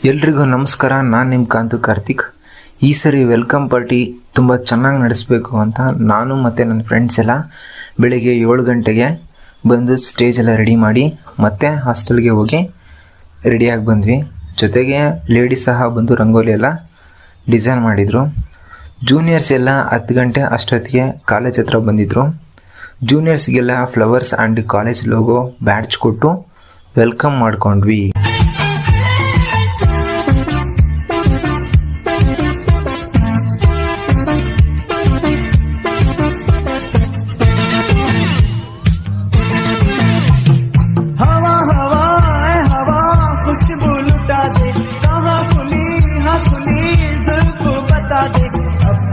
ಎಲ್ರಿಗೂ ನಮಸ್ಕಾರ. ನಾನು ನಿಮ್ಮ ಕಾಂತು ಕಾರ್ತಿಕ್. ಈ ಸರಿ ವೆಲ್ಕಮ್ ಪಾರ್ಟಿ ತುಂಬ ಚೆನ್ನಾಗಿ ನಡೆಸಬೇಕು ಅಂತ ನಾನು ಮತ್ತು ನನ್ನ ಫ್ರೆಂಡ್ಸ್ ಎಲ್ಲ ಬೆಳಿಗ್ಗೆ 7 ಗಂಟೆಗೆ ಬಂದು ಸ್ಟೇಜೆಲ್ಲ ರೆಡಿ ಮಾಡಿ ಮತ್ತೆ ಹಾಸ್ಟೆಲ್ಗೆ ಹೋಗಿ ರೆಡಿಯಾಗಿ ಬಂದ್ವಿ. ಜೊತೆಗೆ ಲೇಡೀಸ್ ಸಹ ಬಂದು ರಂಗೋಲಿ ಎಲ್ಲ ಡಿಸೈನ್ ಮಾಡಿದರು. ಜೂನಿಯರ್ಸ್ ಎಲ್ಲ 10 ಗಂಟೆ ಅಷ್ಟೊತ್ತಿಗೆ ಕಾಲೇಜ್ ಹತ್ರ ಬಂದಿದ್ದರು. ಜೂನಿಯರ್ಸ್ಗೆಲ್ಲ flowers and college logo badge ಕೊಟ್ಟು ವೆಲ್ಕಮ್ ಮಾಡ್ಕೊಂಡ್ವಿ.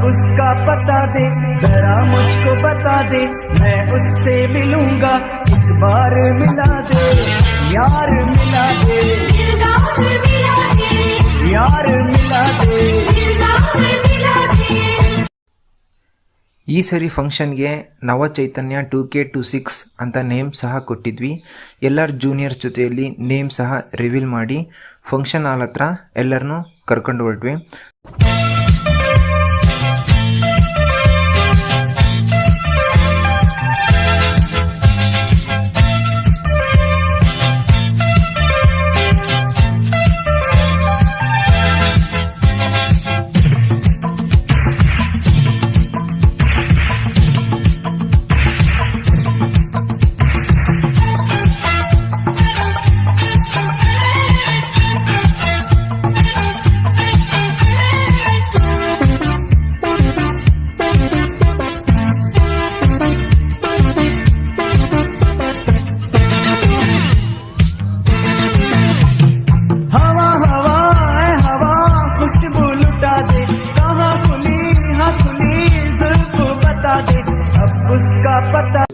उसका पता दे जरा मुझको बता दे, मैं उससे मिलूंगा, एक बार मिला दे यार, मिला दे यार, मिला दे. ಈ ಸರಿ ಫಂಕ್ಷನ್ಗೆ ನವಚೈತನ್ಯ 2K26 ಅಂತ ನೇಮ್ ಸಹ ಕೊಟ್ಟಿದ್ವಿ. ಎಲ್ಲರ ಜೂನಿಯರ್ಸ್ ಜೊತೆಯಲ್ಲಿ ನೇಮ್ ಸಹ ರಿವೀಲ್ ಮಾಡಿ ಫಂಕ್ಷನ್ ಹಾಲ್ ಹತ್ರ ಎಲ್ಲರನ್ನೂ ಕರ್ಕೊಂಡು ಹೊರಟ್ವಿ.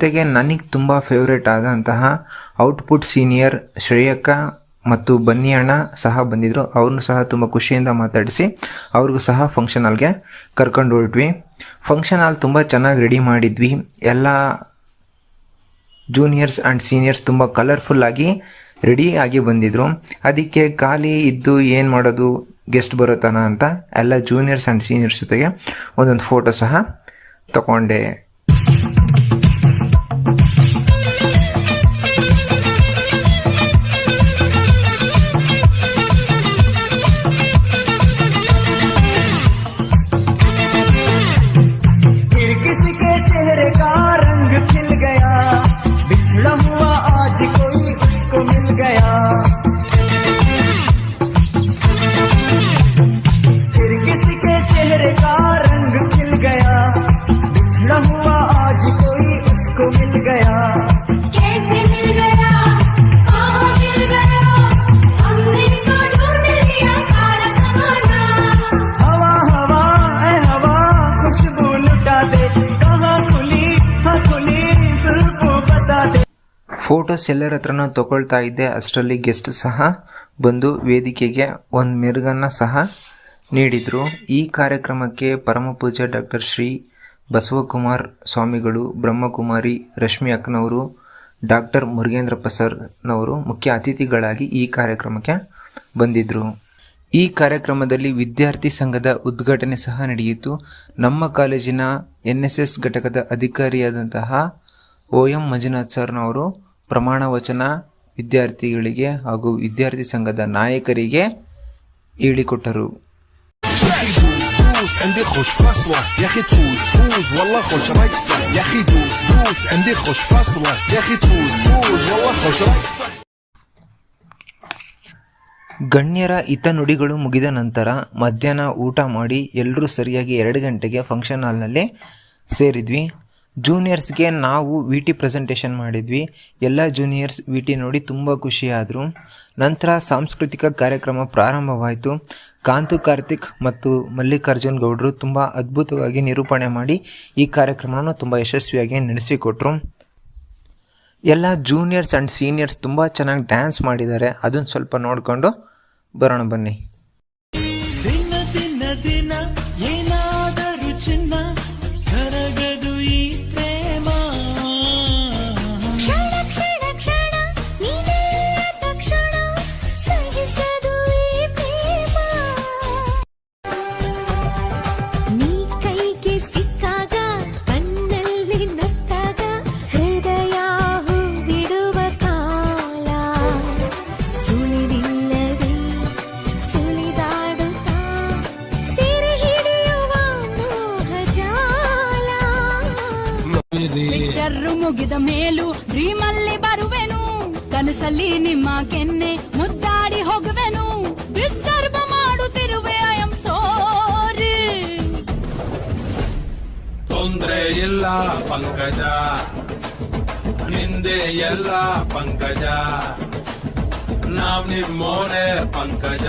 ಜೊತೆಗೆ ನನಗೆ ತುಂಬ ಫೇವ್ರೇಟ್ ಆದಂತಹ ಔಟ್ಪುಟ್ ಸೀನಿಯರ್ ಶ್ರೇಯಕ್ಕ ಮತ್ತು ಬನ್ನಿ ಅಣ್ಣ ಸಹ ಬಂದಿದ್ದರು. ಅವ್ರನ್ನೂ ಸಹ ತುಂಬ ಖುಷಿಯಿಂದ ಮಾತಾಡಿಸಿ ಅವ್ರಿಗೂ ಸಹ ಫಂಕ್ಷನ್ ಹಾಲ್ಗೆ ಕರ್ಕೊಂಡು ಹೊರಟ್ವಿ. ಫಂಕ್ಷನ್ ಹಾಲ್ ತುಂಬ ಚೆನ್ನಾಗಿ ರೆಡಿ ಮಾಡಿದ್ವಿ. ಎಲ್ಲ ಜೂನಿಯರ್ಸ್ ಆ್ಯಂಡ್ ಸೀನಿಯರ್ಸ್ ತುಂಬ ಕಲರ್ಫುಲ್ಲಾಗಿ ರೆಡಿಯಾಗಿ ಬಂದಿದ್ದರು. ಅದಕ್ಕೆ ಖಾಲಿ ಇದ್ದು ಏನು ಮಾಡೋದು, ಗೆಸ್ಟ್ ಬರುತ್ತಾನ ಅಂತ ಎಲ್ಲ ಜೂನಿಯರ್ಸ್ ಆ್ಯಂಡ್ ಸೀನಿಯರ್ಸ್ ಜೊತೆಗೆ ಒಂದೊಂದು ಫೋಟೋ ಸಹ ತಗೊಂಡೆ. ಫೋಟೋಸ್ ಎಲ್ಲರ ಹತ್ರನೂ ತಗೊಳ್ತಾ ಇದ್ದೆ. ಅಷ್ಟರಲ್ಲಿ ಗೆಸ್ಟ್ ಸಹ ಬಂದು ವೇದಿಕೆಗೆ ಒಂದು ಮೆರುಗನ್ನು ಸಹ ನೀಡಿದರು. ಈ ಕಾರ್ಯಕ್ರಮಕ್ಕೆ ಪರಮಪೂಜ್ಯ ಡಾಕ್ಟರ್ ಶ್ರೀ ಬಸವಕುಮಾರ್ ಸ್ವಾಮಿಗಳು, ಬ್ರಹ್ಮಕುಮಾರಿ ರಶ್ಮಿ ಅಕ್ಕನವರು, ಡಾಕ್ಟರ್ ಮುರುಗೇಂದ್ರಪ್ಪ ಸರ್ನವರು ಮುಖ್ಯ ಅತಿಥಿಗಳಾಗಿ ಈ ಕಾರ್ಯಕ್ರಮಕ್ಕೆ ಬಂದಿದ್ದರು. ಈ ಕಾರ್ಯಕ್ರಮದಲ್ಲಿ ವಿದ್ಯಾರ್ಥಿ ಸಂಘದ ಉದ್ಘಾಟನೆ ಸಹ ನಡೆಯಿತು. ನಮ್ಮ ಕಾಲೇಜಿನ NSS ಘಟಕದ ಅಧಿಕಾರಿಯಾದಂತಹ OM ಮಂಜುನಾಥ್ ಸರ್ನವರು ಪ್ರಮಾಣ ವಚನ ವಿದ್ಯಾರ್ಥಿಗಳಿಗೆ ಹಾಗೂ ವಿದ್ಯಾರ್ಥಿ ಸಂಘದ ನಾಯಕರಿಗೆ ಹೇಳಿಕೊಟ್ಟರು. ಗಣ್ಯರ ಹಿತನುಡಿಗಳು ಮುಗಿದ ನಂತರ ಮಧ್ಯಾಹ್ನ ಊಟ ಮಾಡಿ ಎಲ್ಲರೂ ಸರಿಯಾಗಿ 2 ಗಂಟೆಗೆ ಫಂಕ್ಷನ್ ಹಾಲ್ನಲ್ಲಿ ಸೇರಿದ್ವಿ. ಜೂನಿಯರ್ಸ್ಗೆ ನಾವು VT ಪ್ರೆಸೆಂಟೇಷನ್ ಮಾಡಿದ್ವಿ. ಎಲ್ಲ ಜೂನಿಯರ್ಸ್ VT ನೋಡಿ ತುಂಬ ಖುಷಿಯಾದರು. ನಂತರ ಸಾಂಸ್ಕೃತಿಕ ಕಾರ್ಯಕ್ರಮ ಪ್ರಾರಂಭವಾಯಿತು. ಕಾಂತು ಕಾರ್ತಿಕ್ ಮತ್ತು ಮಲ್ಲಿಕಾರ್ಜುನ್ ಗೌಡರು ತುಂಬ ಅದ್ಭುತವಾಗಿ ನಿರೂಪಣೆ ಮಾಡಿ ಈ ಕಾರ್ಯಕ್ರಮವನ್ನು ತುಂಬ ಯಶಸ್ವಿಯಾಗಿ ನಡೆಸಿಕೊಟ್ರು. ಎಲ್ಲ ಜೂನಿಯರ್ಸ್ ಆ್ಯಂಡ್ ಸೀನಿಯರ್ಸ್ ತುಂಬ ಚೆನ್ನಾಗಿ ಡ್ಯಾನ್ಸ್ ಮಾಡಿದ್ದಾರೆ. ಅದನ್ನು ಸ್ವಲ್ಪ ನೋಡಿಕೊಂಡು ಬರೋಣ ಬನ್ನಿ. ಕ್ಷಣ ಕ್ಷಣ ನೀನೇ ತಕ್ಷಣ ಸಹಿಸದು ಈ ಪ್ರೇಮ. ಇಯರು ಮುಗಿದ ಮೇಲೂ ಡ್ರೀಮ್ ಅಲ್ಲಿ ಬರುವೆನು, ಕನಸಲ್ಲಿ ನಿಮ್ಮ ಕೆನ್ನೆ ಮುದ್ದಾಡಿ ಹೋಗುವೆನು, ಡಿಸ್ಟರ್ಬ್ ಮಾಡುತ್ತಿರುವೆ ಐ ಆಮ್ ಸಾರಿ. ತೊಂದ್ರೆ ಇಲ್ಲ ಪಂಕಜ, ನಿಂದೆ ಎಲ್ಲ ಪಂಕಜ, ನಾವ್ ನಿಮ್ಮೋನೆ ಪಂಕಜ.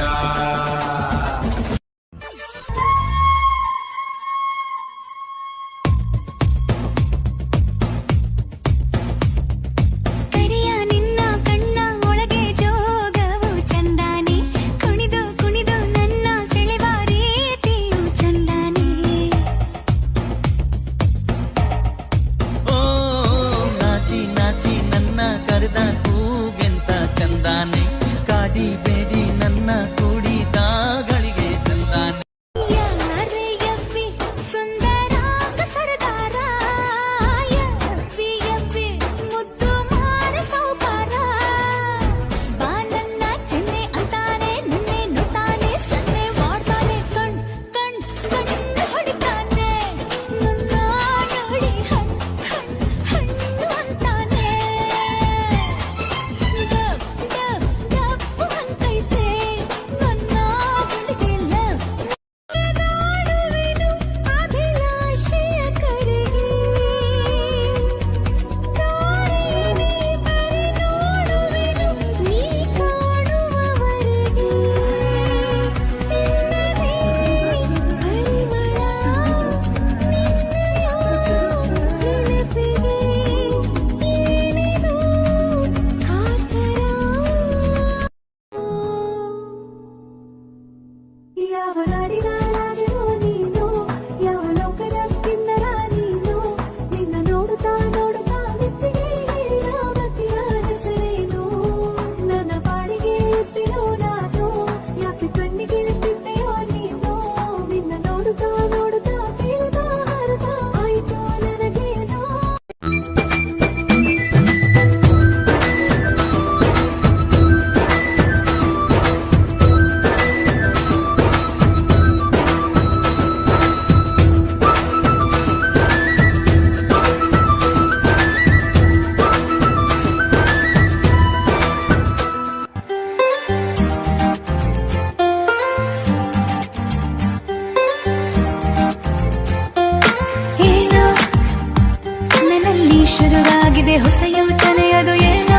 ಶುರುವಾಗಿದೆ ಹೊಸ ಯೋಚನೆಯದು ಏನೋ,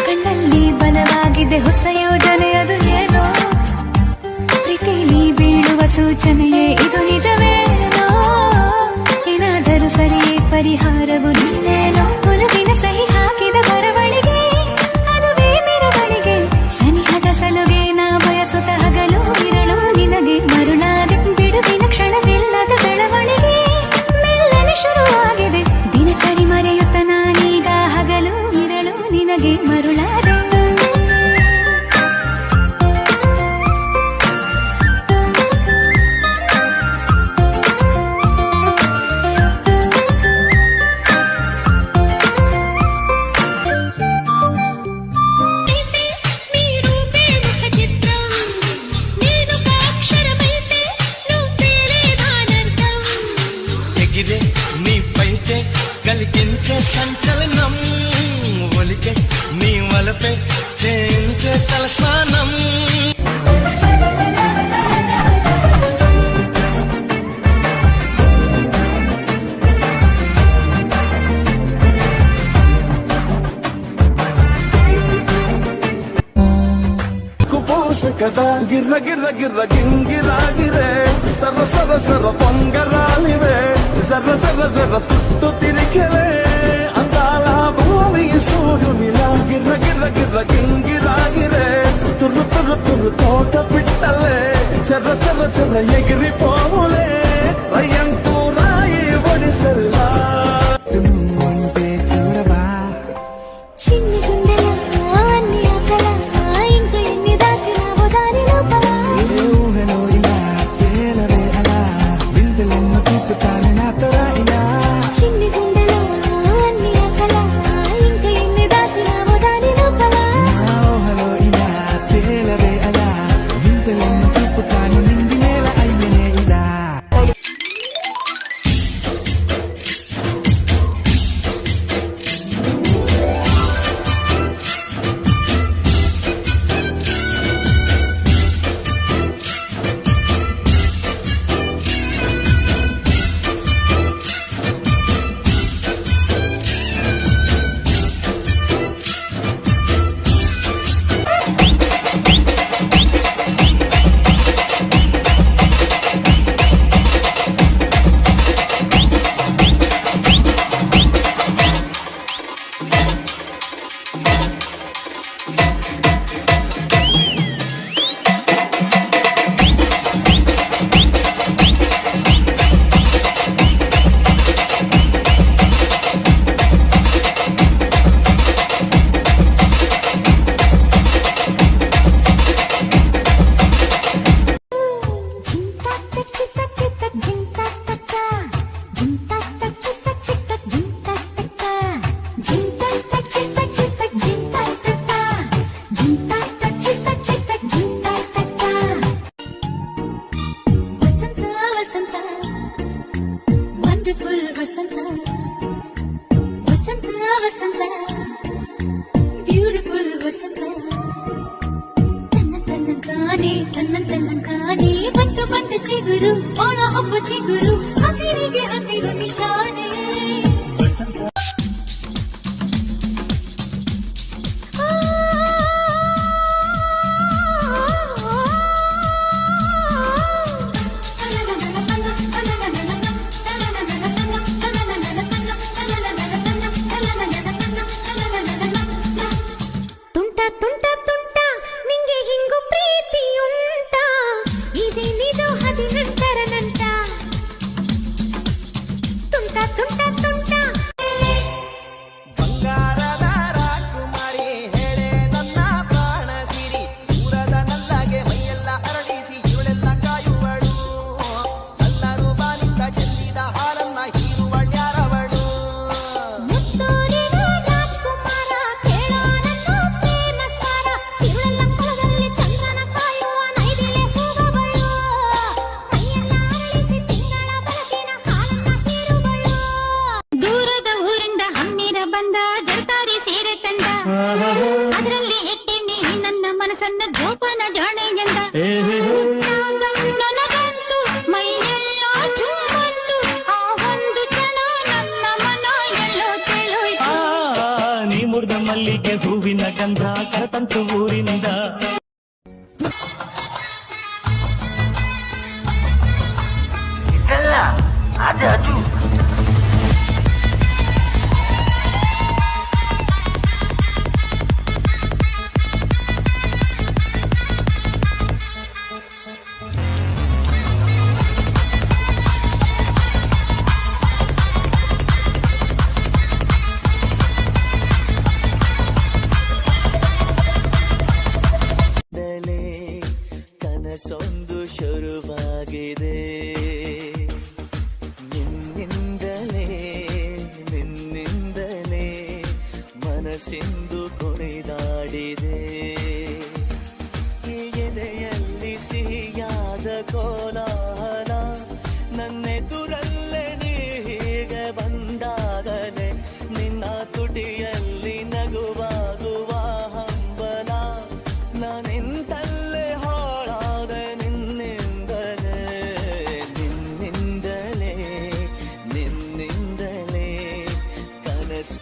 ಕಣ್ಣಲ್ಲಿ ಬಲವಾಗಿದೆ ಹೊಸ ಯೋಜನೆಯದು ಏನೋ, ಪ್ರೀತಿಲಿ ಬೀಳುವ ಸೂಚನೆಯೇ ಇದು ನಿಜವೇನೋ, ಏನಾದರೂ ಸರಿಯೇ ಪರಿಹಾರವು ನೀನೇನೋ, ಒಲವಿನ ಸಹಿ ಹಾಕಿದ ಬರವಣಿಗೆ ಅದುವೇ ಮೆರವಣಿಗೆ, ಸನಿಹದ ಸಲುಗೆ ನಾ ಬಯಸುತ್ತ ಹಗಲು ಇರಳು ನಿನಗೆ ಮರುಳಾದೆ, ಬಿಡುವಿನ ಕ್ಷಣವಿಲ್ಲದ ಬೆಳವಣಿಗೆ ಮೆಲ್ಲನೆ ಶುರುವಾಗಿದೆ, ದಿನಚರಿ ಮರೆಯುತ್ತ ನಾನೀಗ ಹಗಲು ಇರಳು ನಿನಗೆ ಮರುಳಾದೆ. నీ పైతే కలిగించే సంచలనం, ఒలికే నీ వలపే చేయించే తలస్నానం. కదా గిర్ర గిర్ర గిర్ర గింగిరాగిరే, సర్ర సర్ర సర్ర పొంగరాలివే, జర్ర జర్ర జర్ర సుట్టు తిరిగలే, అందాల భూమి సూర్యునిలా గిర్ర గిర్ర గిర్ర గింగిరాగిరే, తుర్రు తుర్రు తుర్రు తోట పిట్టలే, చెర్ర చెర్ర చెర్ర ఎగిరిపోవులే, రయ్యంటూ రాయి ఒడిసెల్లా. ఉంటే చూడవా చిన్ని గుండెలా అన్ని ఆశలా ఇంకా ఎన్ని దాచినావో దాని లోపల, ఊహలో ఇలా తేలవే అలా, వింతలెన్నో చూపుతాను నాతో రా ఇలా. చిన్ని గుండెలా అన్ని ఆశలా ఇంకా ఎన్ని దాచినావో దాని లోపల, నా ఊహలో ఇలా తేలవే అలా, వింతలెన్నో చూపుతాను నింగి నేల అయ్యనే ఇలా. ಸಂತಾನೆ ಬಂತು ಬಂತು ಚಿಗುರು ಒಳ ಹಬ್ಬ ಚಿಗುರು ಹಸಿರಿಗೆ ಹಸಿರು ನಿಶಾನೆ ತುಂಟ ತುಂಟ ತುಂಟ ನಿಂಗೆ ಹಿಂಗು ಪ್ರೀತಿ ಉಂಟ ಇದೇನಿದು ಹದಿನೆಂಟರ ನಂಟ ತುಂಟ ತುಂಟ ತುಂಟ ಬಂಗಾರದ ರಾಕುಮಾರಿ ಹೇಳೆ ನನ್ನ ಪ್ರಾಣ ಸಿರಿ ದೂರದ ನಲ್ಲಗೆ ಮೈಯೆಲ್ಲ ಅರಳಿಸಿ ಇವಳೆಲ್ಲ ಕಾಯುವಳು ಎಲ್ಲರೂ ಬಾನಿಂದ ಚೆಲ್ಲಿದ ಹಾಲನ್ನ ಹೀರುವಳ್ಯಾರವಳು ಮುತ್ತೂರಿನ ರಾಜ್ಕುಮಾರ ಕೇಳಾನನ್ನು ಪ್ರೇಮ ಸ್ವಾರ ತಿರುಳೆಲ್ಲ ಕೊಳದಲ್ಲಿ ಚಂದ್ರನ ಕಾಯುವ ನೈದಿಲೆ ಹೂವವಳು ಮೈಯೆಲ್ಲ ಅರಳಿಸಿ ತಿಂಗಳ ಬೆಳಕಿನ ಹಾಲನ್ನ ಹೀರುವಳು ದೂರದ ಊರಿಂದ ಹಮ್ಮಿರ ಬಂದ ಜರ್ತಾರಿ ಸೀರೆ ತಂದ ಅದರಲ್ಲಿ ಇಟ್ಟಿನಿ ನನ್ನ ಮನಸ್ಸನ್ನ ಜೋಪಾನ ಜಾಣೆ ಎಂದ ನನಗಂತೂ ಮೈಯೆಲ್ಲ ಜೂಮಂತು ಆ ಒಂದು ಕ್ಷಣ ನನ್ನ ಮನ ಎಲ್ಲೋ ತೇಲೋಯ್ತು ನೀ ಮುರ್ದ ಮಲ್ಲಿಗೆ ಹೂವಿನ ಗಂಧ ಕರತಂತು ಊರಿಂದ ದಲೇ ಕನಸೊಂದು ಶುರುವಾಗಿದೆ ನಿನ್ನಿಂದಲೇ ನಿನ್ನಿಂದಲೇ ಮನಸ್ಸಿಂದು ಕುಣಿದಾಡಿದೆ ಈ ಎದೆಯಲ್ಲಿ ಸಿಹಿಯಾದ ಕೋಲಾಹಲ ನನ್ನೆದುರಲ್ಲೇ ನೀ ಹೀಗೆ ಬಂದಾಗಲೇ ನಿನ್ನ ತುಟಿಯಲ್ಲಿ ನಗುವಾಗುವ ಹಂಬಲ ನಾನಿಂತಲ್ಲೇ ಹಾಳಾದ ನಿನ್ನಿಂದಲೇ ನಿನ್ನಿಂದಲೇ ನಿನ್ನಿಂದಲೇ ಕನಸು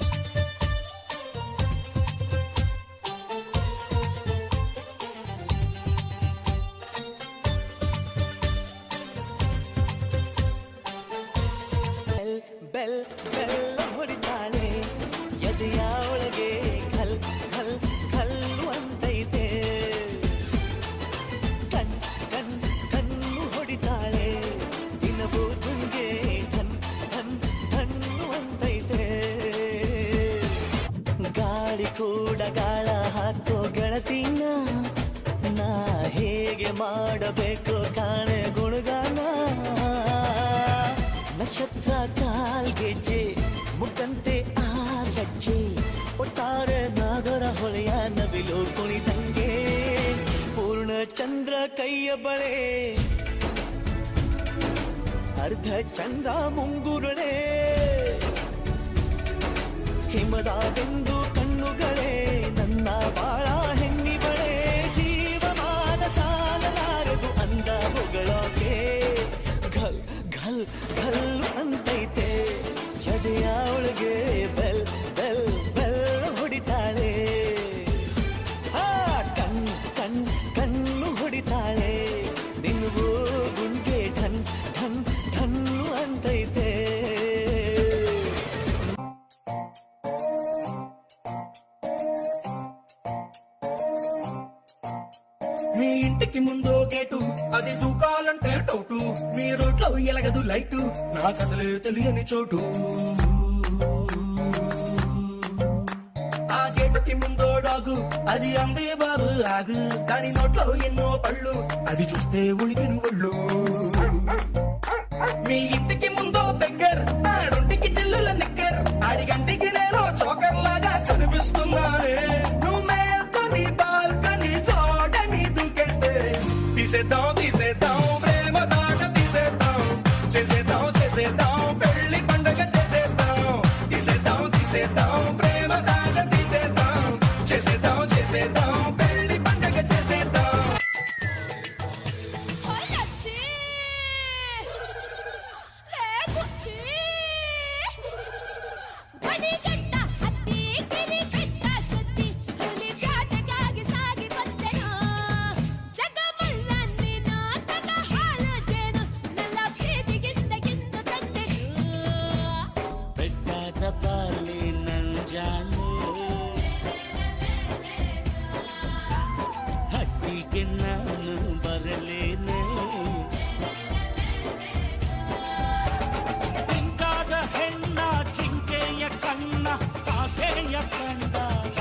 ಬೆಲ್ ಬೆಲ್ ಹೊಡಿತಾಳೆ ಎದೆಯ ಒಳಗೆ ಖಲ್ ಖಲ್ ಖಲ್ಲು ಅಂತೈತೆ ಕಣ್ಣು ಹೊಡಿತಾಳೆ ದಿನವೂ ತುಂಗೆ ಧನ್ ಧನ್ ಧನ್ನು ಅಂತೈತೆ ಗಾಳಿ ಕೂಡ ಗಾಳ ಹಾಕೋ ಗೆಳತಿನ ನಾ ಹೇಗೆ ಮಾಡಬೇಕು ಕಾಣೆ ಗುಣಗಾನ ನಕ್ಷತ್ರ ಕಾಲ್ಗೆಜ್ಜೆ ಮುಖಂತೆ ಆ ಲಜ್ಜೆ ಒಟ್ಟಾರೆ ನಾಗರ ಹೊಳೆಯ ನವಿಲು ಕುಣಿದಂಗೆ ಪೂರ್ಣ ಚಂದ್ರ ಕೈಯ ಬಳೆ ಅರ್ಧ ಚಂದ್ರ ಮುಂಗುರುಳೆ ಹಿಮದ ಬೆಂದು ಕಣ್ಣುಗಳೇ ನನ್ನ ಬಾಳ ಹೆಣ್ಣಿ ಬಳೆ ಜೀವಮಾನ ಸಾಲಲಾರದು ಅಂದ ಹೊಗಳೋಕೆ ಘಲ್ ಘಲ್ ಘಲ್ ಅಂತೈತೆ ಎದೆಯ ಒಳಗೆ ಬೆಲ್ ಬೆಲ್ ಬೆಲ್ ಹೊಡಿತಾಳೆ ಹಾ ಕಣ್ಣು ಹೊಡಿತಾಳೆ ನಿನ್ಗೂ ಗುಂಗೆ ಢನ್ ಢನ್ ಢನ್ನು ಅಂತೈತೆ మీ ఇంటికి ముందో గేటు అది దూకాలంటే టౌటు మీ రోడ్లో ఎలగదు లైటు నాకు అసలే తెలియని చోటు ఆ గేటుకి ముందో డాగు అది అందే బాబు ఆగు దాని నోట్లో ఎన్నో పళ్ళు అది చూస్తే ఉలికిన ఒళ్ళు మీ ఇంటికి ముందో బెగ్గర్ ఆడొంటికి చిల్లుల నిక్కర్ ఆడిగంటికి నేను చోకర్ లాగా కనిపిస్తున్నానే నువ్వు మేల్కొని బాల్కని చూడని దూకేస్తే తీసేద్దాం తీసేద్దాం ప్రేమ దాట తీసేద్దాం చేసేద్దాం చేసేద్దాం పెళ్లి పండగ చేసేద్దాం తీసేద్దాం తీసేద్దాం ప్రేమ దాట తీసేద్దాం చేసేద్దాం చేసేద్దాం పెళ్లి పండగ చేసేద్దాం ಜಾಣೆ ಹಕ್ಕಿಗೆ ನಾನು ಬರಲೇನೆ ತಿಂಗಾದ ಹೆಣ್ಣ ಚಿಂಕೆಯ ಕಣ್ಣ ಆಸೆಯ ಕಂಡಾಗ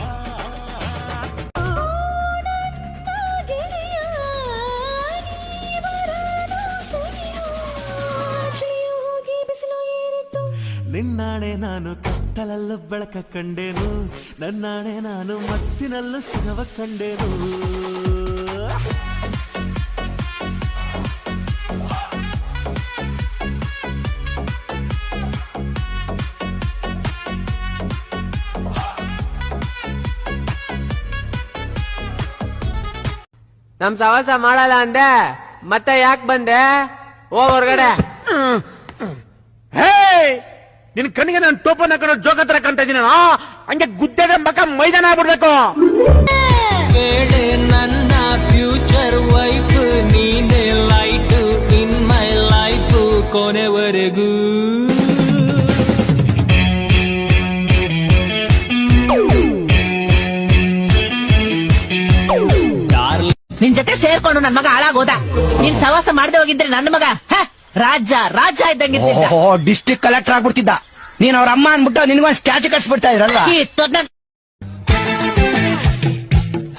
ನಿನ್ನಾಣೆ ನಾನು ಕತ್ತಲಲ್ಲೂ ಬೆಳಕ ಕಂಡೇನು ನನ್ನಾಣೆ ನಾನು ಮತ್ತಿನಲ್ಲೂ ಸುಖವ ಕಂಡೇನು ನಮ್ ಸವಾಸ ಮಾಡಲ್ಲ ಅಂದೆ ಮತ್ತೆ ಯಾಕೆ ಬಂದೆ ಹೋಗ್ ಹೊರ್ಗಡೆ. ನಿನ್ ಕಣ್ಣಿಗೆ ನಾನು ಟೋಪನ್ ಹಾಕೊಂಡು ಜೋಗ ಹತ್ರ ಕಾಣ್ತಾ ಇದೀನಿ ಹಂಗೆ ಗುದ್ದೆಗೆ ಮಕ್ಕ ಮೈದಾನ ಆಗ್ಬಿಡ್ಬೇಕು. ಬೇಳೆ ನನ್ನ ಫ್ಯೂಚರ್ ವೈಫ್ ನೀನೆ ಲೈಟ್ ಇನ್ ಮೈ ಲೈಫ್ ಕೊನೆವರೆಗೂ. ನಿನ್ ಜೊತೆ ಸೇರ್ಕೊಂಡು ನನ್ ಮಗ ಹಾಳಾಗೋದ. ನೀನ್ ಸವಾಸ ಮಾಡದೆ ಹೋಗಿದ್ರೆ ನನ್ನ ಮಗ ರಾಜ ಇದ್ದಂಗಿದ್ದ. District collector ಆಗ್ಬಿಡ್ತಿದ್ದ. ನೀನ್ ಅವ್ರ ಅಮ್ಮ ಅನ್ಬಿಟ್ಟು ನಿನ್ಗೊಂದ್ ಸ್ಟ್ಯಾಚು ಕಟ್ಸ್ಬಿಡ್ತಾ ಇದ್ರಲ್ವಾ.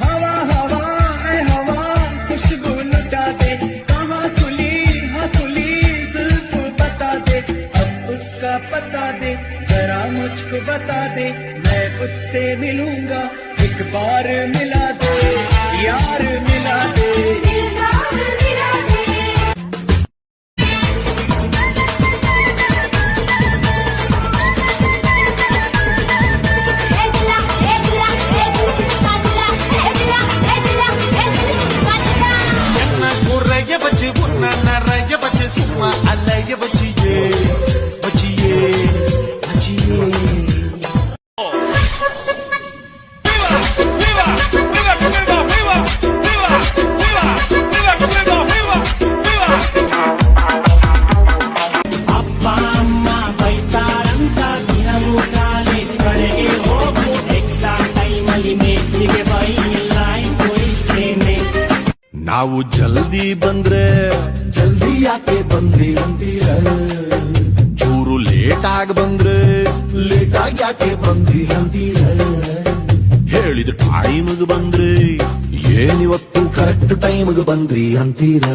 हवा हवा ऐ हवा खुशबू लुटा दे कहाँ खुली हाँ खुली जुल्फ बता दे अब उसका पता दे जरा मुझको बता दे मैं उससे मिलूंगा एक बार मिला दे यार मिला दे ಅಪ್ಪ ಅಮ್ಮ ಬೈತಾರಂತ ದಿನವೂ ಕಾಲೇಜ್ ಕಡೆಗೆ ಹೋಗು ಎಕ್ಸಾಮ್ ಟೈಮಲ್ಲಿ ನೇಟಿಗೆ ಬೈಲ್ಲ ಹೋಯ್ತೇನೆ. ನಾವು ಜಲ್ದಿ ಬಂದ್ರೆ ಜಲ್ದಿ ಯಾಕೆ ಬಂದ್ರಿ ಅಂತೀರ, ಚೂರು ಲೇಟ್ ಆಗಿ ಬಂದ್ರೆ ಲೇಟ್ ಆಗಿ ಯಾಕೆ ಬಂದ್ರಿ ಅಂತೀರ, ಹೇಳಿದ ಟೈಮ್ಗೆ ಬಂದ್ರೆ ಏನಿವತ್ತು ಕರೆಕ್ಟ್ ಟೈಮ್ಗೆ ಬಂದ್ರಿ ಅಂತೀರ.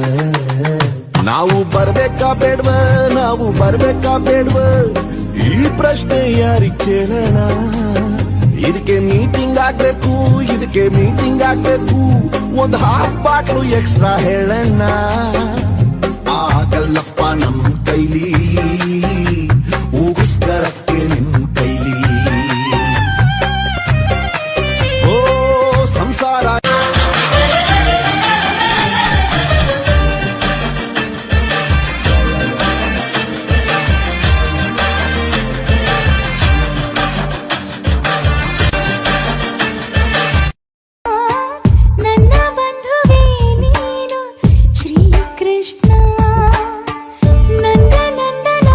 ನಾವು ಬರ್ಬೇಕಾ ಬೇಡ್ವ, ನಾವು ಬರ್ಬೇಕಾ ಬೇಡ್ವ, ಈ ಪ್ರಶ್ನೆ ಯಾರಿಗೆ ಕೇಳೋಣ. ಇದಕ್ಕೆ ಮೀಟಿಂಗ್ ಆಗ್ಬೇಕು, ಇದಕ್ಕೆ ಮೀಟಿಂಗ್ ಆಗ್ಬೇಕು, ಒಂದು ಹಾಫ್ ಬಾಟ್ಲು ಎಕ್ಸ್ಟ್ರಾ ಹೇಳಣ್ಣ. ಆಗಲ್ಲಪ್ಪ ನಮ್ ಕೈಲಿ, ಊಗಿಸ್ಕರಕ್ಕೆ ನಿಮ್ ಕೈಲಿ. ಓ ಸಂಸಾರ ನನ್ನ ಬಂಧುವೇ ನೀನು ಶ್ರೀಕೃಷ್ಣ ನಂದ ನಂದನ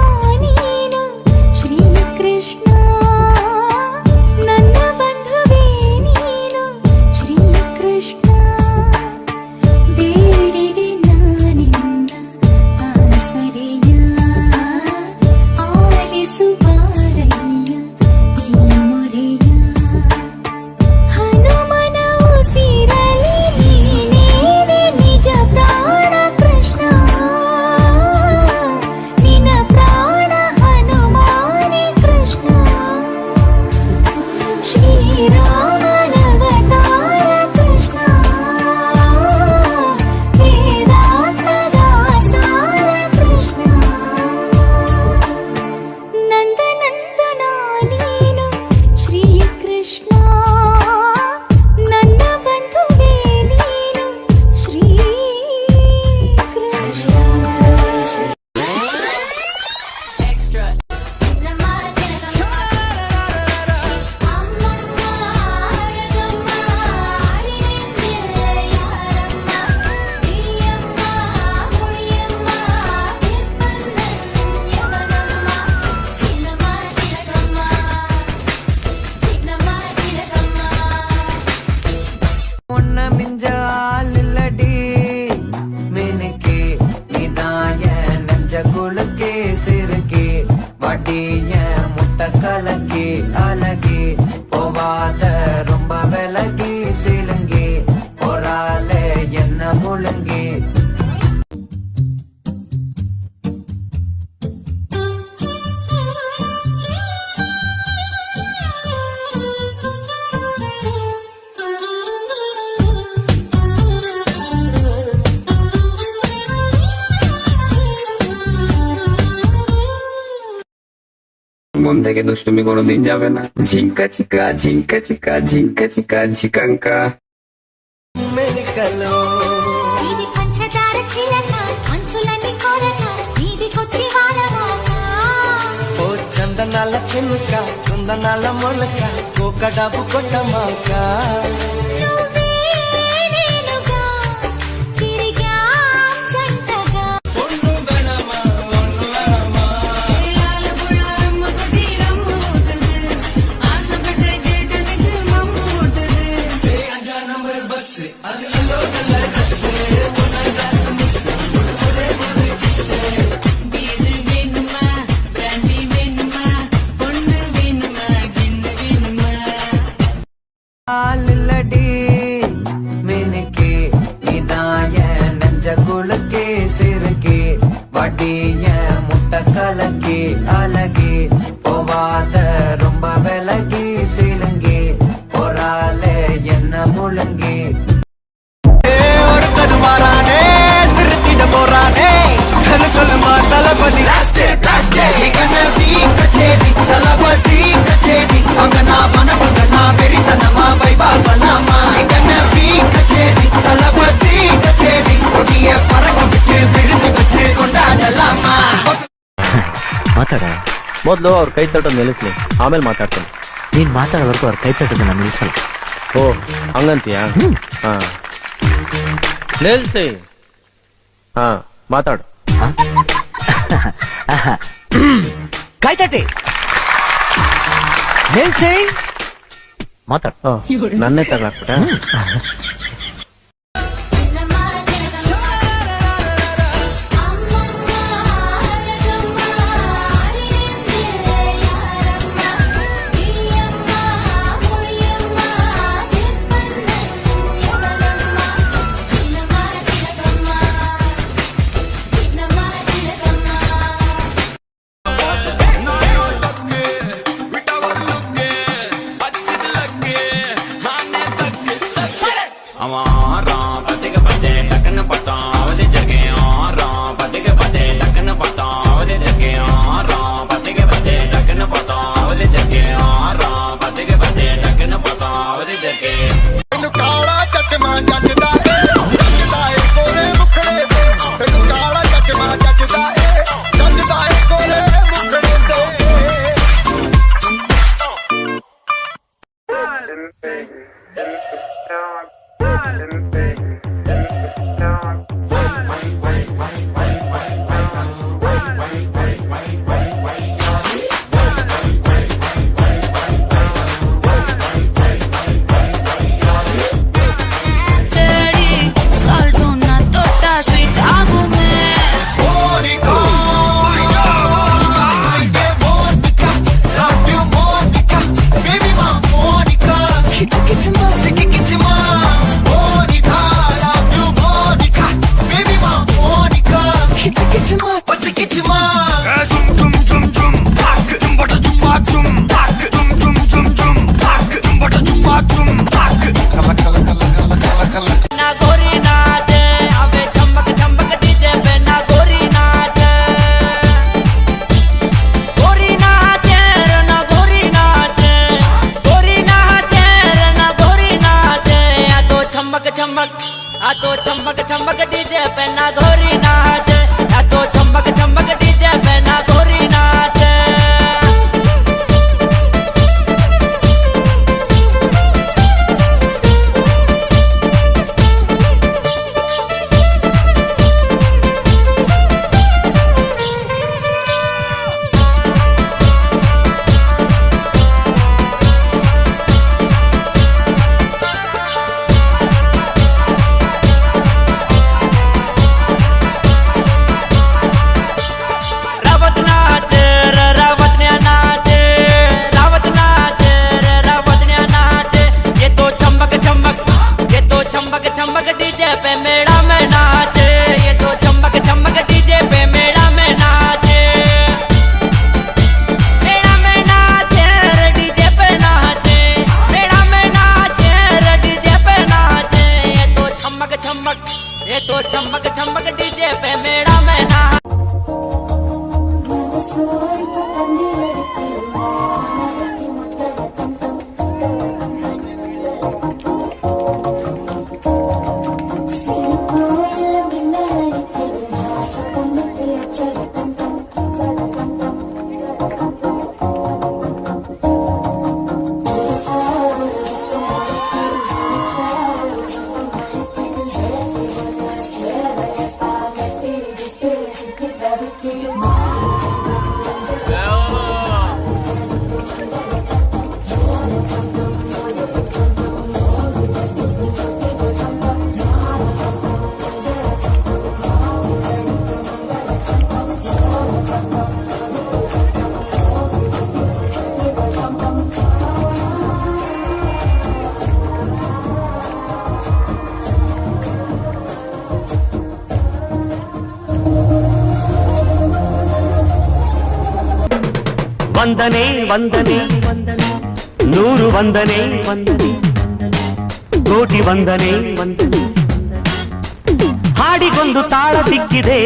মন থেকে দুষ্টুমি কোনোদিন যাবে না। ঝিঙ্কা চিকা ঝিঙ্কা চিকা ঝিঙ্কা চিকা ঝিকাঙ্কা। ఇది పంచదార చిలక మంచులని కోరక నీదికొచ్చి వాడవాక ఓ చందనాల చెనుక కుందనాల మొలక కోక డబ్బు కొట్టమాక నువ్వే నేనుగా తిరిగా జంటగా ஆலடி மினுக்கே இதாய நெஞ்ச குலுக்கே சிறுக்கே வடிய முட்டை கலக்கே அழகே போவாத ரொம்ப விலகி சிலுங்கே போராலே என்ன முழுங்கே ஒரு கருமாறானே திருத்திட போறானே கருக்கலுமா தளபதி கச்சேரி தளபதி கச்சேரி அங்கனா வனப்பங்கனா வெறித்தனமா வைபாபலாமா கச்சேரி தளபதி கச்சேரி கொடிய பறக்க விட்டு விழுந்து வச்சு கொண்டாடலாமா. ಮಾತಾಡ ಮೊದಲು ಅವ್ರ ಕೈ ತಟ್ಟೋದು ನಿಲ್ಲಿಸ್ಲಿ, ಆಮೇಲೆ ಮಾತಾಡ್ತೀನಿ. ನೀನ್ ಮಾತಾಡೋವರೆಗೂ ಅವ್ರ ಕೈ ತಟ್ಟೋದನ್ನ ನಿಲ್ಸಲ್ಲ. ಓ ಹಂಗಂತೀಯಾ? ಹಾ ನಿಲ್ಸಿ. ಹಾ ಮಾತಾಡು. ಕೈ ತಟ್ಟಿ ನಿಲ್ಸಿ ಮಾತಾಡು. ನನ್ನೇ ತಗಾಕ್ಬಿಟ್ಟ. चमक चमक डीजे पे ना गोरी नाच, या तो चमक चमक डीजे पे ना गोरी नाच। चमक डीजे पे मेला में नाचे, ये तो चमक चमक डीजे पे मेला में नाचे, मेला में नाचे रे डीजे पे नाचे, मेला में नाचे रे डीजे पे नाचे, ये तो चमक चमक डीजे पे मेला में नाचे। ವಂದನೆ ವಂದನೆ ವಂದನೆ, 100 ವಂದನೆ ವಂದನೆ, ಕೋಟಿ ವಂದನೆ ವಂದನೆ. ಹಾಡಿಗೊಂದು ತಾಳ ಸಿಕ್ಕಿದೆ,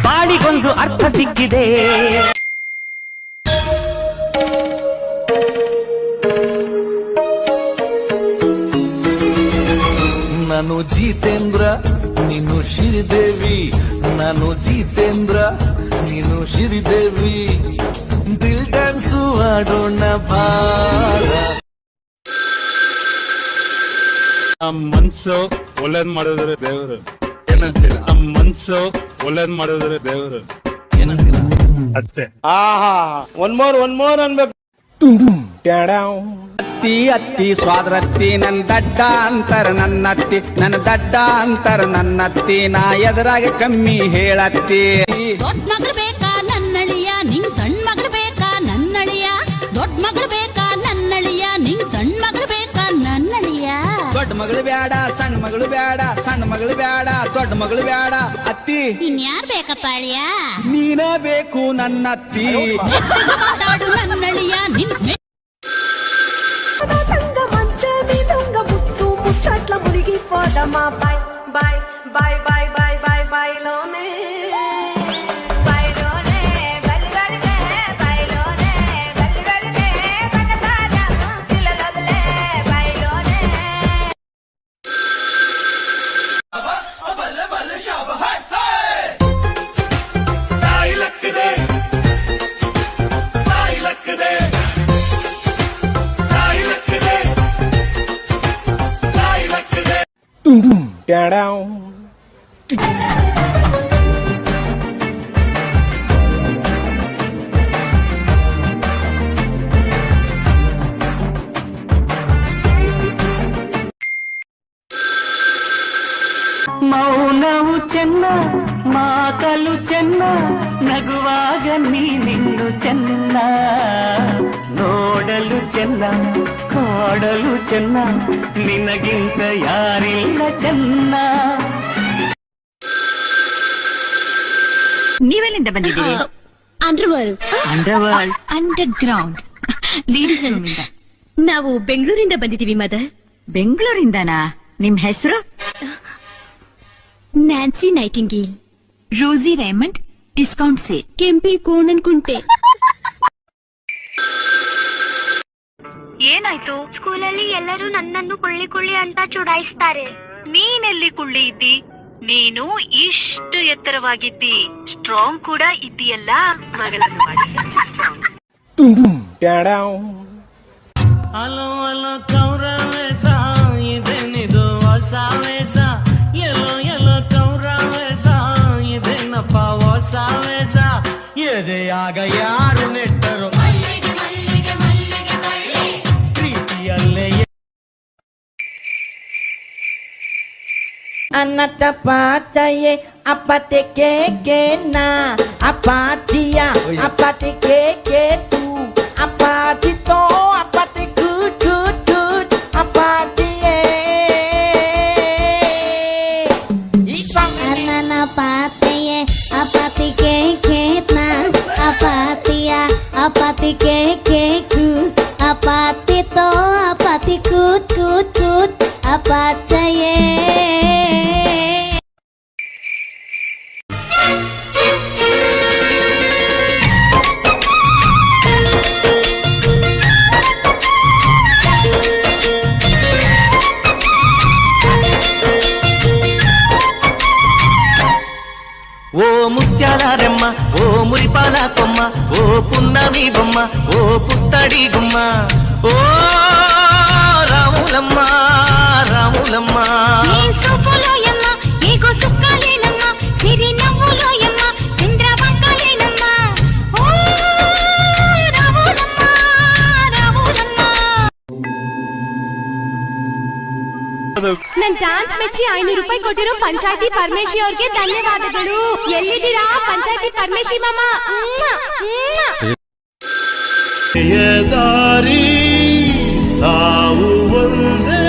ಬಾಳಿಗೊಂದು ಅರ್ಥ ಸಿಕ್ಕಿದೆ. ನಾನು ಜಿತೇಂದ್ರ, ನೀನು ಶ್ರೀದೇವಿ. ನಾನು ಜಿತೇಂದ್ರ, ನೀನು ಶ್ರೀದೇವಿ. ದಿಲ್ ಡ್ಯಾನ್ಸು ಆಡೋಣ ಬಾರ. ಮನ್ಸು ಒಳ್ಳೇದ್ ಮಾಡಿದ್ರೆ ದೇವರು ಏನಂತಿಲ್ಲ, ಮನ್ಸು ಒಳ್ಳೇದ್ ಮಾಡಿದ್ರೆ ದೇವರು ಏನಂತಿಲ್ಲ ಅಷ್ಟೇ. ಒನ್ ಮೋರ್ ಅನ್ಬೇಕು. ಅತ್ತಿ ಅತ್ತಿ ಸ್ವಾದ್ರತ್ತಿ ನನ್ನ ದಡ್ಡ ಅಂತರ ನನ್ನತ್ತಿ, ನನ್ನ ದಡ್ಡ ಅಂತರ ನನ್ನತ್ತಿ, ನಾ ಎದುರಾಗ ಕಮ್ಮಿ ಹೇಳತ್ತಿ. ದೊಡ್ಡ ಮಗಳು ಬೇಕಾ ನನ್ನಳಿಯ, ನಿಂಗ್ ಸಣ್ಣ ಮಗಳು ಬೇಕಾ ನನ್ನಳಿಯ. ದೊಡ್ಡ ಮಗಳು ಬೇಕಾ ನನ್ನಳಿಯ, ನಿಂಗ್ ಸಣ್ಣ ಮಗಳು ಬೇಕಾ ನನ್ನಳಿಯ. ದೊಡ್ಡ ಮಗಳು ಬ್ಯಾಡ, ಸಣ್ಣ ಮಗಳು ಬ್ಯಾಡ, ಸಣ್ಣ ಮಗಳು ಬ್ಯಾಡ, ದೊಡ್ಡ ಮಗಳು ಬ್ಯಾಡ. ಅತ್ತಿ ಇನ್ಯಾರ್ ಬೇಕಪ್ಪ ಅಳಿಯ, ನೀನೇ ಬೇಕು ನನ್ನತ್ತಿ. ಮಾತಾಡು ನನ್ನಳಿಯ, ನಿನ್ ತಂಗ ಮಂಚಮಿ ದೊಂಗ ಮುತ್ತು ಮುಚ್ಚಟ್ಲ ಮುರಿಗಿ పోదమా బై బై బై బై బై బై బైలోనే బైలోనే బలివరిగే బైలోనే బలివరిగే బగదాల తిలలొదలే బైలోనే. ಮೌನವು ಚೆನ್ನ, ಮಾತಲು ಚೆನ್ನ, ನಗುವಾಗ ನೀನಿನ್ನು ಚೆನ್ನ. ನೋಡಲು ಚೆನ್ನ, ಕಾಡಲು ಚೆನ್ನ, ನಿನಗಿಂತ ಯಾರಿಲ್ಲ ಚೆನ್ನ. ನೀವೆಲ್ಲಿಂದ ಬಂದಿದ್ದೀರಿ? Underworld underworld, under ground, ladies room ಇಂದ. ನಾವು ಬೆಂಗಳೂರಿಂದ ಬಂದಿದ್ದೀವಿ ಮದರ್. ಬೆಂಗಳೂರಿಂದನಾ? ನಿಮ್ ಹೆಸರು? Nancy Nightingale. Rosy Raymond, discount sale. Kempi Konanakunte. ಏನಾಯ್ತು? ಸ್ಕೂಲಲ್ಲಿ ಎಲ್ಲರೂ ನನ್ನನ್ನು ಕೊಳ್ಳಿ ಕೊಳ್ಳಿ ಅಂತ ಚುಡಾಯಿಸ್ತಾರೆ. ನೀನೆಲ್ಲಿ ಕುಳ್ಳಿ ಇದ್ದಿ? ನೀನು ಇಷ್ಟು ಎತ್ತರವಾಗಿದ್ದಿ, ಸ್ಟ್ರಾಂಗ್ ಕೂಡ ಇದ್ದೀಯಲ್ಲ. ಮಗಳನ್ನು ಮಾಡಿ ಸ್ಟ್ರಾಂಗ್. ಅಲೋ ಅಲೋ ಕೌರವೇಶ, ಇದೇನಿದು ಹೊಸ ವೇಷ. ಎಲ್ಲೋ ಎಲ್ಲೋ ಕೌರವೇಶ, ಇದೇನಪ್ಪ ಹೊಸ ವೇಷ. ಎದೆಯಾಗ ಯಾರು ನೆಟ್ಟರು ಪ್ರೀತಿಯಲ್ಲೇ ಅನ್ನತ ಪಾಚಯೇ ಅಪ್ಪತೆ ಕೆ ನಾ ಅಪಾತಿಯ ಅಪ್ಪತೆ ಕೆ ತು ಅಪಾತಿ ತೋ ಅಪ್ಪತೆ ಗುಡ್ ಗುಡ್ ಗುಡ್ ಅಪಾತಿಯೇ. ಈ ಸಾಂಗ್ ನನ್ನ ಪಾತೆಯೇ ಅಪಾತಿ ಕೇಕ್ನಾ ಅಪಾತಿಯ ಅಪಾತಿ ಕೇಕು ಅಪಾತಿ ತೋ ಅಪಾತಿ ಕೂತ್ ಕೂತ್ ಕೂತ್ ಅಪಾಚಯೇ. ఓ ముత్యాలరెమ్మ, ఓ మురిపాల కొమ్మ, ఓ పున్నమి బొమ్మ, ఓ పుత్తడి గుమ్మ, ఓ రాములమ్మ రాములమ్మ. ನನ್ ಡಾನ್ಸ್ ಮೆಚ್ಚಿ 500 ರೂಪಾಯಿ ಕೊಟ್ಟಿರೋ ಪಂಚಾಯತಿ ಪರಮೇಶಿ ಅವ್ರಿಗೆ ಧನ್ಯವಾದಗಳು. ಎಲ್ಲಿದ್ದೀರಾ ಪಂಚಾಯತಿ ಪರಮೇಶಿ ಮಾಮ? ದಾರಿ ಸಾವು ಒಂದೇ.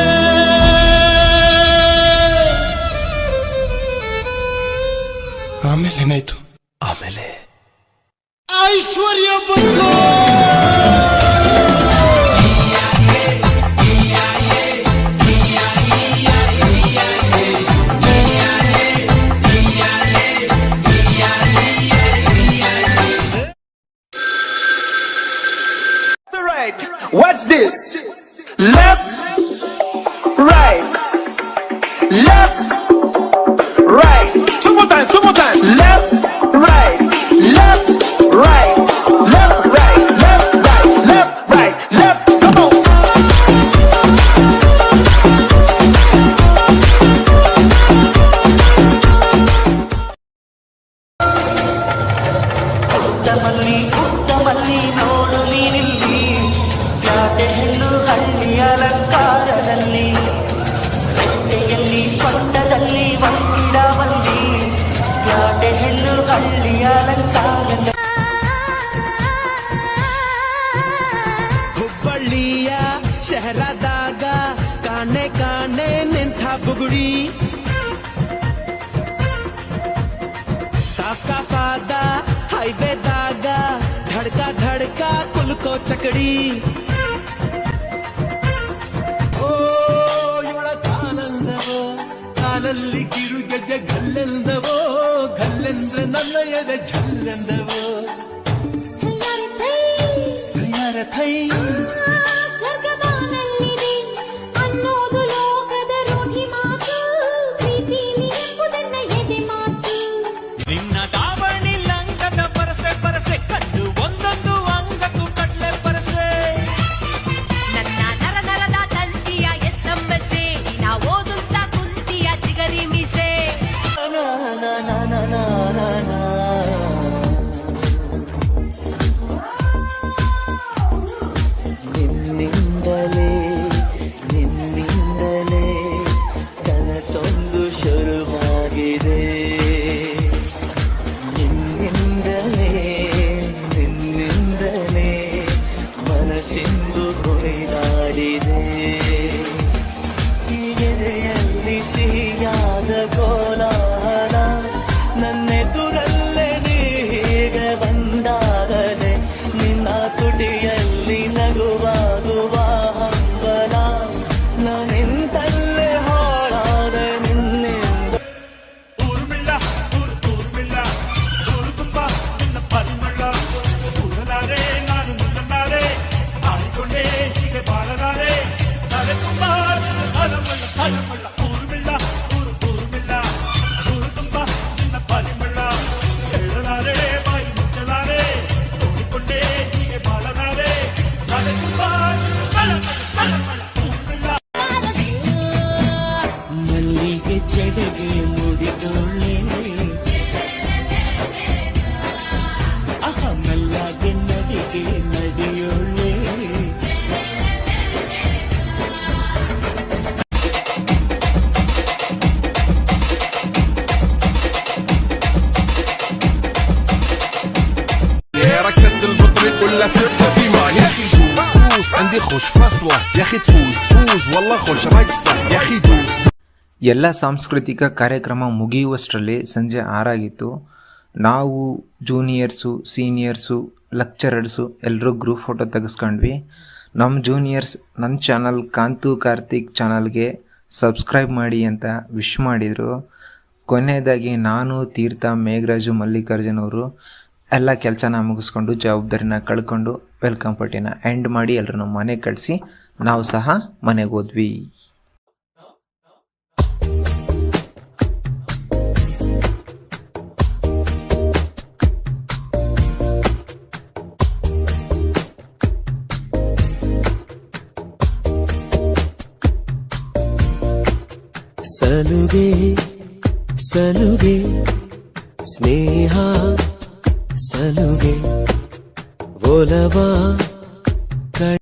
ಆಮೇಲೆ ಏನಾಯ್ತು? ಆಮೇಲೆ ಐಶ್ವರ್ಯ ಬಂದು Watch this. Left, right, left, right. Two more times. Left, right, left, right, left, right, left, right, left, right, left. Come on. Puttamalli ನೋಡು ನೀನಿಲ್ಲಿ ಪ್ಯಾಟೆ ಹೆಣ್ಣು ಹಳ್ಳಿ ಅಲಂಕಾರದಲ್ಲಿ ರಸ್ತೆಯಲ್ಲಿ ಪಟ್ಟದಲ್ಲಿ ವಂಗಿಡವಲ್ಲಿ ಪ್ಯಾಟೆ ಹೆಣ್ಣು ಹಳ್ಳಿ ಅಲಂಕಾರದಲ್ಲಿ ಹುಬ್ಬಳ್ಳಿಯ ಶಹರದಾಗ ಕಾಣೆ ನಿಂತ ಬುಗುಡಿ ಸಾಫಾದ ಹೈವೇದಾಗ ಧಡ್ಕ ಕುಲ್ಕೋ ಚಕಡಿ ಓ ಇವಳ ಕಾಲಂದವೋ ಕಾಲಲ್ಲಿ ಕಿರುಗೆಜ್ಜೆ ಗಲ್ಲೆಂದವೋ ಗಲ್ಲೆಂದ್ರೆ ನನ್ನ ಎದೆ ಝಲ್ಲೆಂದವೋ ಯಾರ ಥೈ ಸ್ವರ್ಗವಾನಲ್ಲಿದೆ ಅನ್ನೋದು ಲೋಕದ ರೂಢಿ ಮಾತು ಪ್ರೀತಿಲಿ ಎಂಬುದನ್ನ ಎದೆ ಮಾತು ನಿನ್ನ ದಾವಣಿ ಲಂಗದ ಪರಸೆ ಕಟ್ಟು ಒಂದೊಂದು ಅಂಗಕ್ಕೂ ಕಡ್ಲೆ ಪರಸೆ ನನ್ನ ನರದ ತಂತಿಯ SMS ನಾ ಓದುತ್ತಾ ಕುಂತಿಯ ಚಿಗರಿ ಮೀಸೆ ನಿನ್ನಿಂದಲೇ ಕನಸೊಂದು ಶುರುವಾಗಿದೆ ನಿನ್ನಿಂದಲೇ ಮನಸ್ಸಿಂದು ಕುಣಿದಾಡಿದೆ ಈ ಎದೆಯಲ್ಲಿ ಸಿಹಿಯಾದ ಕೋಲಾಹಲ ನನ್ನೆದುರಲ್ಲೇ ನೀ ಹೀಗೆ ಬಂದಾಗಲೇ ನಿನ್ನ ತುಟಿಯಲ್ಲಿ ನಗುವಾಗುವ ಹಂಬಲ ನಾನಿಂತಲ್ಲೇ ಹಾಳಾದ ನಿನ್ನಿಂದ ಊರ್ಮಿಲ್ಲ ಊರ್ಮಿಲ್ಲ ಊರು ತುಂಬ ನಿನ್ನ ಪರಿಮಳ ಊರಲಾರೆ ನಾನು ಮುನ್ನಲಾರೆ ಆಡಿಕೊಂಡೆ ಹೀಗೆ ಬಾಳಲಾರೆ ತಲೆ ತುಂಬ ಫಲಮಲ್ಲ ಊರ್ಮಿಲ್ಲ ಊರ್ಮಿಲ್ಲ ಊರು ತುಂಬ ನಿನ್ನ ಪರಿಮಳ ಹೇಳಲಾರೆ ಬಾಯಿ ಮುಚ್ಚಲಾರೆ ನೋಡಿಕೊಂಡೆ ಹೀಗೆ ಬಾಳಲಾರೆ ತಲೆ ತುಂಬ ಫಲಮಲ್ಲ ಊರ್ಮಿಲ್ಲ ಮಲ್ಲಿಗೆ ಚೆಡೆಗೆ ಮುಡಿದೋಳೆ ಮಲ್ಲಗೆ ನಡಿಗೆ ನದಿಯೋಳೆ ركزت البطريق ولا سبتها في ما يا اخي فوز عندي خوش فصله يا اخي تفوز والله خوش رقصه يا اخي دوس ಎಲ್ಲ ಸಾಂಸ್ಕೃತಿಕ ಕಾರ್ಯಕ್ರಮ ಮುಗಿಯುವಷ್ಟರಲ್ಲಿ ಸಂಜೆ 6 ಆಗಿತ್ತು. ನಾವು ಜೂನಿಯರ್ಸು ಸೀನಿಯರ್ಸು ಲೆಕ್ಚರರ್ಸು ಎಲ್ಲರೂ ಗ್ರೂಪ್ ಫೋಟೋ ತೆಗೆಸ್ಕೊಂಡ್ವಿ. ನಮ್ಮ ಜೂನಿಯರ್ಸ್ ನನ್ನ ಚಾನಲ್ ಕಾಂತು ಕಾರ್ತಿಕ್ ಚಾನಲ್ಗೆ ಸಬ್ಸ್ಕ್ರೈಬ್ ಮಾಡಿ ಅಂತ ವಿಶ್ ಮಾಡಿದರು. ಕೊನೆಯದಾಗಿ ನಾನು ತೀರ್ಥ ಮೇಘರಾಜು ಮಲ್ಲಿಕಾರ್ಜುನ್ ಅವರು ಎಲ್ಲ ಕೆಲಸನ ಮುಗಿಸ್ಕೊಂಡು ಜವಾಬ್ದಾರಿನ ಕಳ್ಕೊಂಡು ವೆಲ್ಕಮ್ ಪಾರ್ಟಿನ ಎಂಡ್ ಮಾಡಿ ಎಲ್ಲರನ್ನು ಮನೆಗೆ ಕಳಿಸಿ ನಾವು ಸಹ ಮನೆಗೆ ಹೋದ್ವಿ. ಸಲುಗೆ ಸಲುಗೆ ಸ್ನೇಹ ಸಲುಗೆ ಒಲವ